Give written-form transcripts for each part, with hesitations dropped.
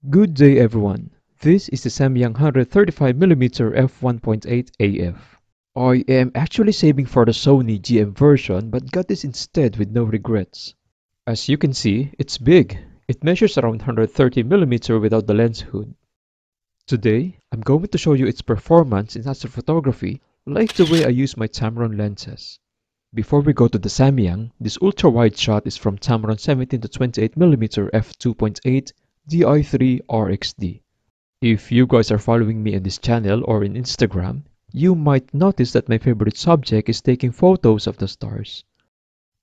Good day everyone, this is the Samyang 135mm f1.8 AF. I am actually saving for the Sony GM version but got this instead with no regrets. As you can see, it's big. It measures around 130mm without the lens hood. Today, I'm going to show you its performance in astrophotography like the way I use my Tamron lenses. Before we go to the Samyang, this ultra-wide shot is from Tamron 17-28mm f2.8 Di3 RXD. If you guys are following me on this channel or in Instagram, you might notice that my favorite subject is taking photos of the stars.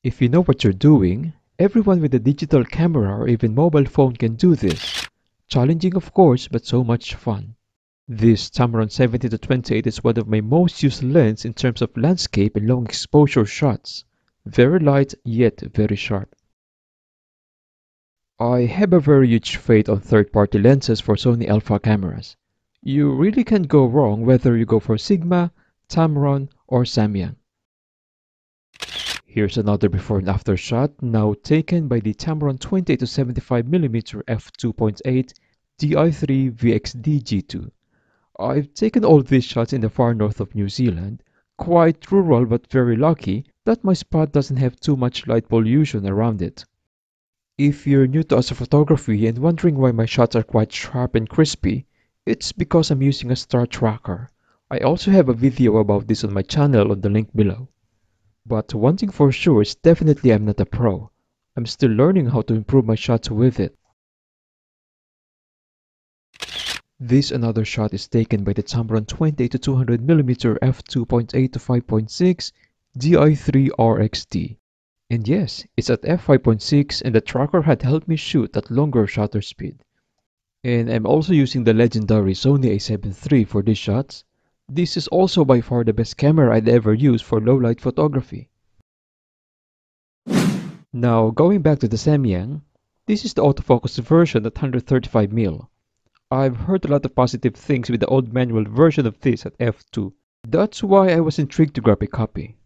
If you know what you're doing, everyone with a digital camera or even mobile phone can do this. Challenging of course, but so much fun. This Tamron 17-28 is one of my most used lenses in terms of landscape and long exposure shots. Very light yet very sharp. I have a very huge faith on third-party lenses for Sony Alpha cameras. You really can't go wrong whether you go for Sigma, Tamron, or Samyang. Here's another before and after shot, now taken by the Tamron 28-75mm f2.8 Di3 VXD G2. I've taken all these shots in the far north of New Zealand, quite rural but very lucky that my spot doesn't have too much light pollution around it. If you're new to astrophotography and wondering why my shots are quite sharp and crispy, it's because I'm using a star tracker. I also have a video about this on my channel on the link below. But one thing for sure is definitely I'm not a pro. I'm still learning how to improve my shots with it. This another shot is taken by the Tamron 20-200mm f2.8 to 5.6 Di3 RXD. And yes, it's at f5.6 and the tracker had helped me shoot at longer shutter speed. And I'm also using the legendary Sony A73 for these shots. This is also by far the best camera I'd ever used for low light photography. Now going back to the Samyang, this is the autofocus version at 135mm. I've heard a lot of positive things with the old manual version of this at f2. That's why I was intrigued to grab a copy.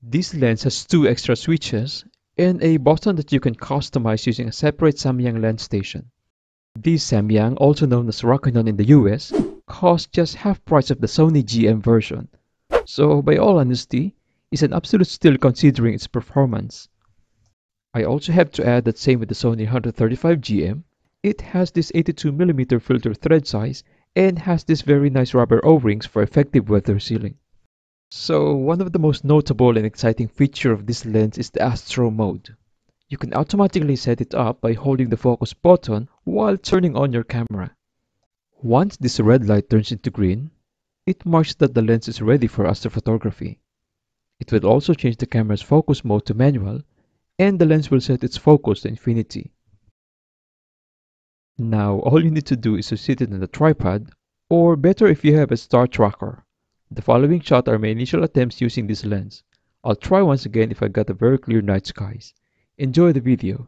This lens has two extra switches and a button that you can customize using a separate Samyang lens station. This Samyang, also known as Rokinon in the US, costs just half price of the Sony GM version. So by all honesty, it's an absolute steal considering its performance. I also have to add that same with the Sony 135 GM, it has this 82mm filter thread size and has this very nice rubber O-rings for effective weather sealing. So one of the most notable and exciting feature of this lens is the Astro mode. You can automatically set it up by holding the focus button while turning on your camera. Once this red light turns into green, it marks that the lens is ready for astrophotography. It will also change the camera's focus mode to manual, and the lens will set its focus to infinity. Now all you need to do is to sit it on the tripod, or better if you have a star tracker. The following shots are my initial attempts using this lens. I'll try once again if I got a very clear night skies. Enjoy the video.